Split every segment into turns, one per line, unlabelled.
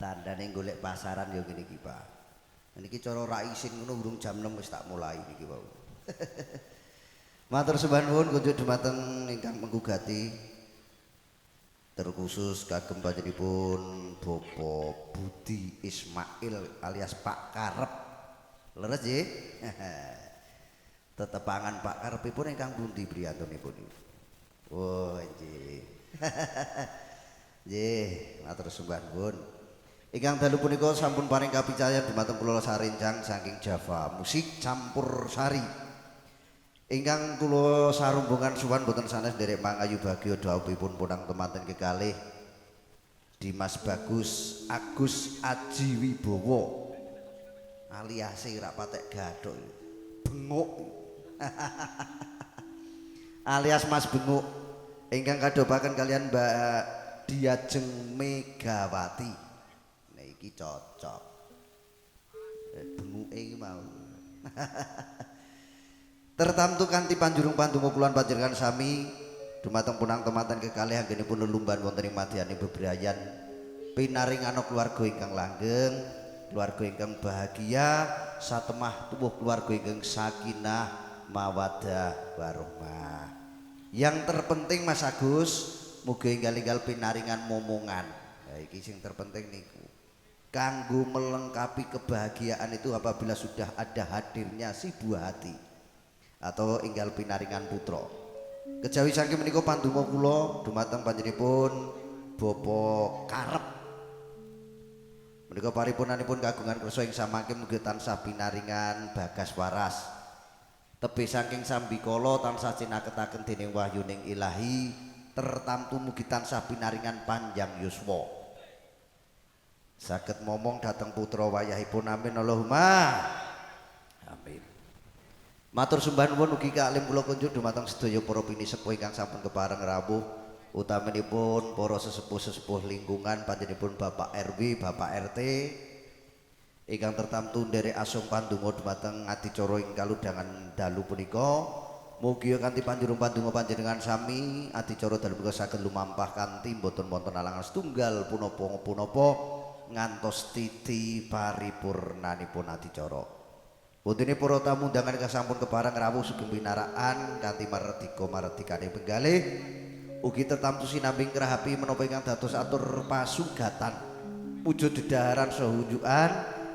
Tandane golek pasaran ya ngene iki, Pak. Niki cara ra isin ngono urung jam 6 wis tak mulai niki wau. Matur sembah nuwun kunjuk dumateng ingkang menggugati terkhusus kagem panjenenganipun Bapak Budi Ismail alias Pak Karep. Leres nggih? Tetepangan Pak Karepipun ingkang pundi priyantunipun? Oh, nggih. Nggih, matur sembah nuwun. Ingkang dalu punika sampun paring kapicayan dumateng kula sarenjang saking Java musik campur sari. Ingkang kula sarumbungan suwan boten sanes nderek mangayu bagya dhawuhipun punang temanten kekalih Dimas Bagus Agus Aji Wibowo alias ora patek gathuk benguk alias Mas Benguk ingkang kadhopaken kalian Mbak Diajeng Megawati. Nah iki cocok benguke iki mau tertamtu kanthi panjurung pandonga kula panjenengan sami dumateng punang temanten kekalih anggenipun lelumban wonten ing madyaning bebrayan pinaringan keluarga ingkang langgeng, keluarga ingkang bahagia, satemah tubuh keluarga ingkang sakinah mawaddah warahmah. Yang terpenting Mas Agus, muga enggal-enggal pinaringan momongan. Nah, iki sing terpenting niku. Kanggo melengkapi kebahagiaan itu apabila sudah ada hadirnya si buah hati atau enggal pinaringan putra. Kejawi saking menika pandonga kula dumateng panjenenganipun Bapak Karep. Menika paripurnanipun kagungan kersa ing samangke mugi tansah pinaringan bagas waras. Tebih saking sambikala tansah cinaketaken dening wahyuning Ilahi, tertamtu mugi tansah pinaringan panjang yuswa. Saged momong dhateng putra wayahipun amin Allahumma amin. Matur sembah nuwun ugi kalim kula kunjuk dumateng sedaya para pinisepuh ingkang sampun kepareng rawuh utaminipun para sesepuh-sesepuh lingkungan panjenenganipun Bapak RW, Bapak RT ingkang tertamtu nderek asung pandonga dumateng adicara ing kaludhangan dalu punika. Mugi kanthi panjurung pandonga panjenengan sami adicara dalu punika saged lumampah kanthi boten wonten alangan setunggal punapa-punapa ngantos titi paripurnanipun adicara. Puntine para tamu undangan ingkang sampun kepareng rawuh sugeng pinaraan kanthi maredika-maredikane penggalih ugi tertamtu sinambing krahapi menapa ingkang dados atur pasugatan wujud dedaharan saha unjukan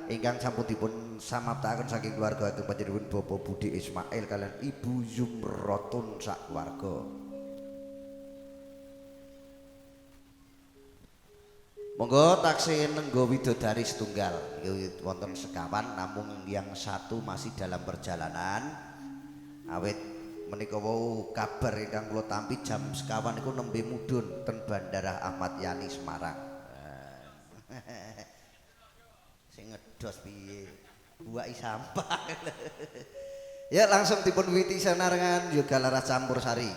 ingkang sampun dipun samaptaken saking keluarga ageng panjenenganipun Bapak Budi Ismail kalian Ibu Zumrotun sak keluarga. Monggo taksih nenggo widodari setunggal iki wonten sekawan namun yang satu masih dalam perjalanan awit menika wau kabar ingkang kula tampi jam sekawan niku nembe mudhun ten Bandara Ahmad Yani Semarang. Sing ngedos piye buaki sampah. Ya langsung dipun witi senarengan yoga laras campur sari.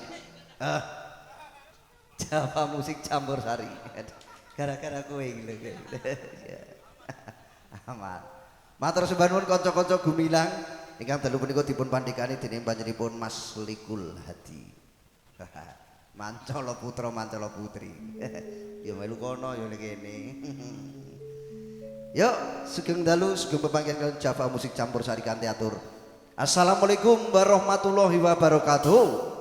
Jawa musik campur sari. Gara-gara kowe iki lho. Aman. Matur sembah nuwun kanca-kanca gumilang ingkang dalu punika dipun pandhikani dening panjenenganipun Mas Likul Hadi. Mancala putra mancala putri. Ya melu kono ya kene. Yuk sugeng dalu sugeng pepanggihan Java musik campur sari kanthi atur. Assalamualaikum warahmatullahi wabarakatuh.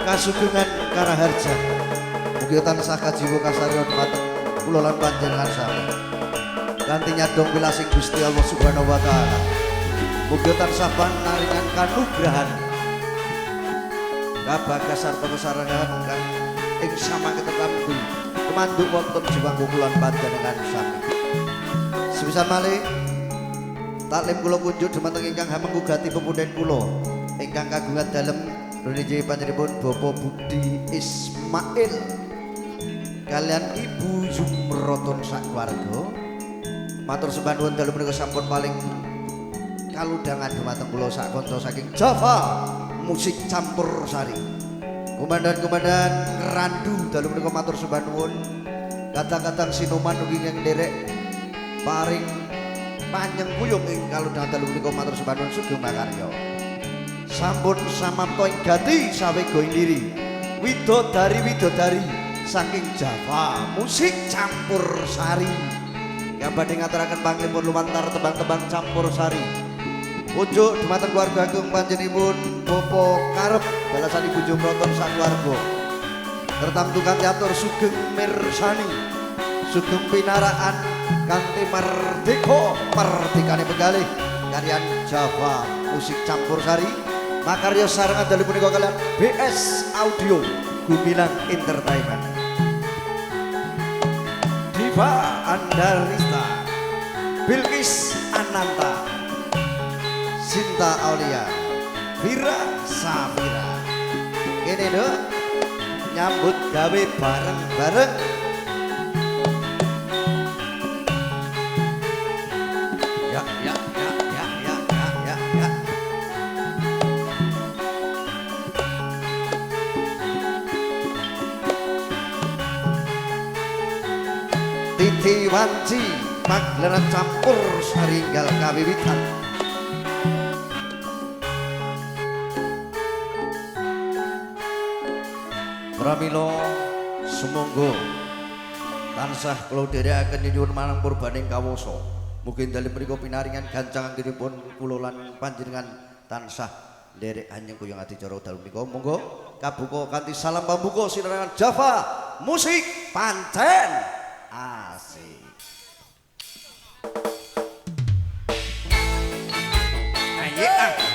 Kasugengan Karaharja mugi tansah kajiwa kasarya dumateng kula lan panjenengan sami kanthi nyadong wilasing Gusti Allah Subhanahu wa taala mugi tansah panaringan kanugrahan kabagas sarta kasarengan ingkang ing samangke tertamtu kemandung wonten jiwang kula lan panjenengan sami sepisan malih taklim kula kunjuk dumateng ingkang hamengugati pepunden kula ingkang kagungan dalem Nuniji panjenenganipun Bapak Budi Ismail kalian Ibu Zumrotun sak keluarga. Matur sembah nuwun dalu menika sampun paling kaludhangan dumateng kula sak kanca saking Java musik campur sari. Komandan-komandan Randu dalu menika matur sembah nuwun. Kadang-kadang Sinoman ugi ingkang nderek paring panjang kuyung ing kaludhangan dalu menika matur sembah nuwun sugeng makarya. sampun samapta ing gati sawega indiri widodari saking Jawa musik campur sari yang badhe ngaturaken panglipun lumantar tembang-tembang campur sari unjuk dhumateng keluarga agung panjenenganipun Bapak Karep balasani bojo Proton sakeluarga tertamtu kanthi atur sugeng mirsani sugeng pinaraan kanthi mardikane penggalih karyan Jawa musik campur sari makarya sareng andali punika kalian BS Audio Gumilang Entertainment Diva Andarista Bilkis Ananta Sinta Aulia Vira Safira ini dok nyambut gawe bareng-bareng ya Titi Wanci pagelaran campur saringgal kawiwitan pramila sumangga tansah kula dherekaken nyuwun marang purbaning kawasa mugi dalem mriku pinaringan gancang anggenipun kula lan panjenengan tansah nderek anyeng kuyang adicara dalem menika monggo kabuka kanthi salam pambuka sinarengan Jawa musik pancen asik aye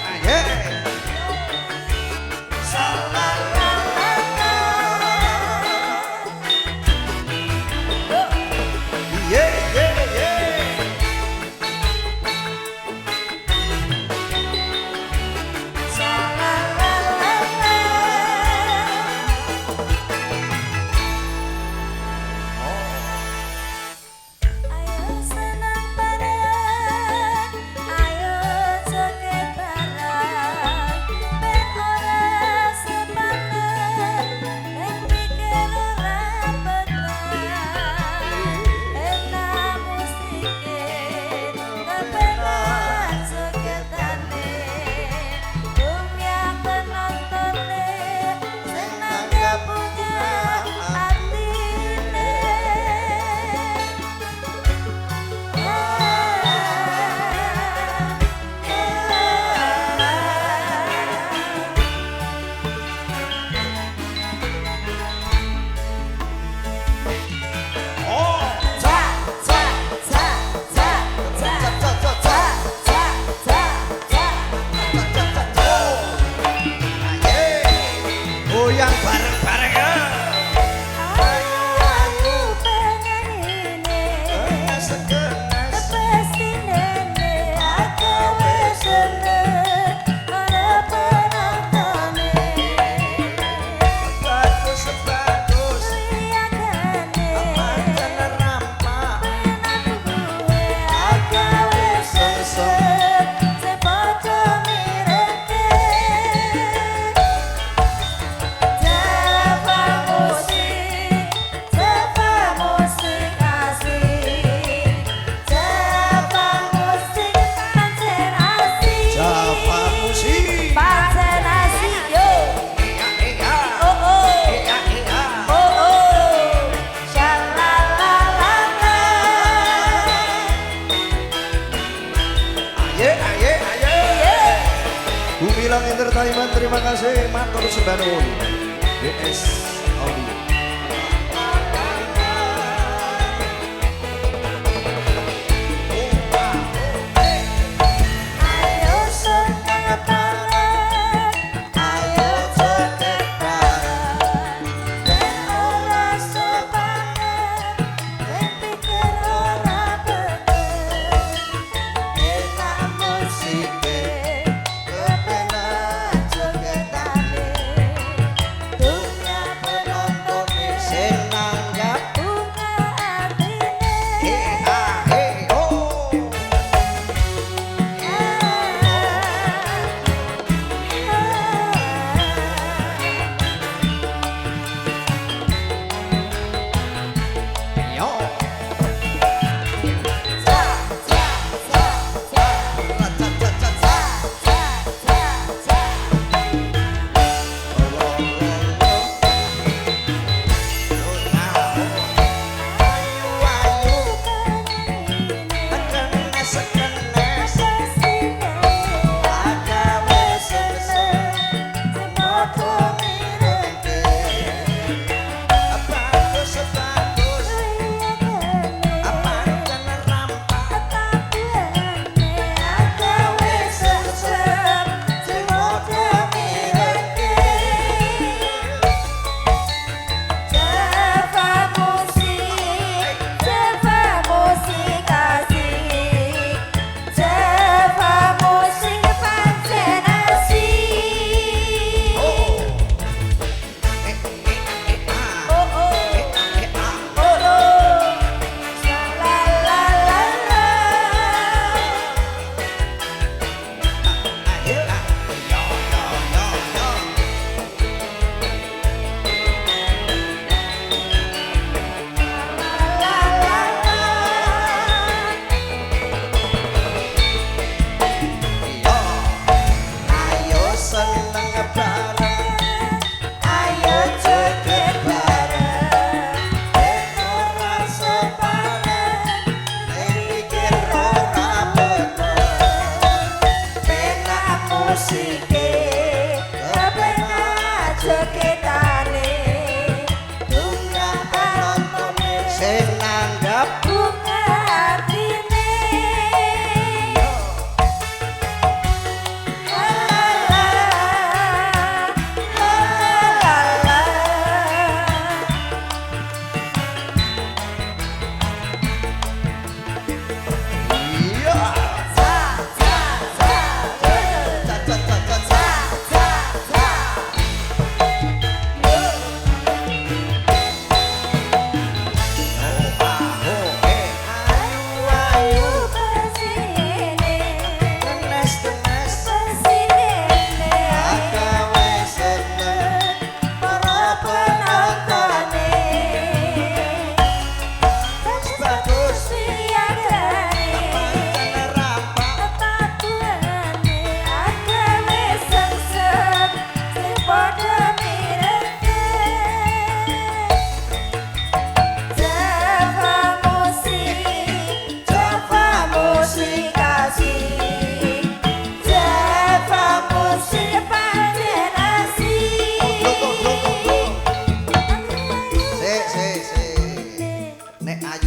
Gumilang Entertainment terima kasih matur sembah nuwun BS Audio
musike kepenak jeketane bunga penontonnya
sing nanggap
bunga artine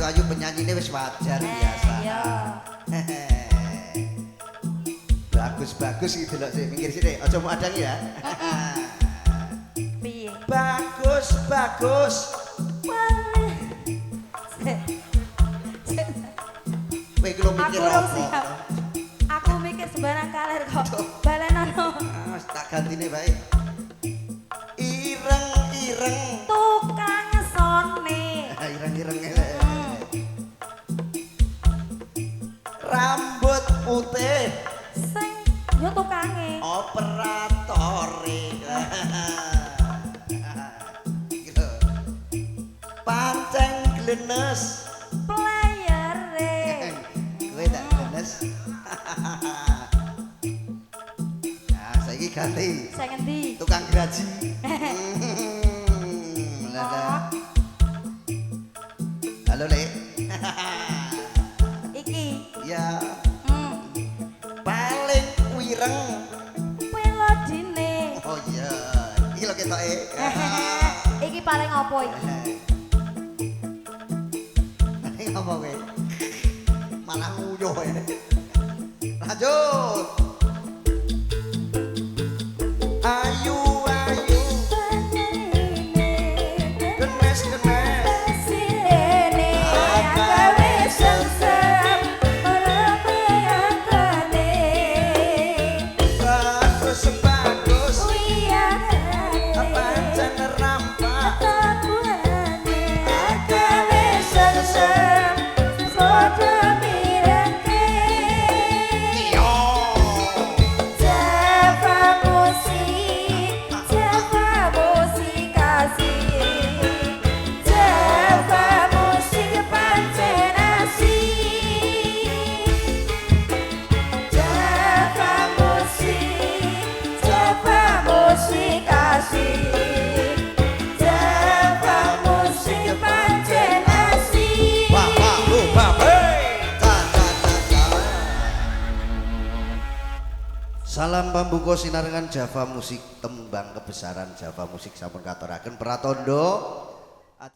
ayu penyanyi ini wis wajar biasa. Bagus-bagus gitu loh sih, minggir sini, aja mau adang ya. Bagus-bagus. Kowe iki lho mikir apa?
Aku mikir sembarang kaler kok. Balenono.
Wis tak gantine bae. Ireng-ireng.
Tukang sone.
Ireng-ireng. Rambut putih
sing yo tukange
operatore panceng glenes
playere
kowe tak glenes nah saiki ganti
sing endi
tukang graji halo Lek ya paling wireng
melodine
oh iya iki lho ketoke
iki paling apa iki
paling apa kowe malah nguyuh lanjut ayu ayu genes genes Salam pambuka sinarengan Java Musik tembang kebesaran Java Musik sampun katuraken Pratondo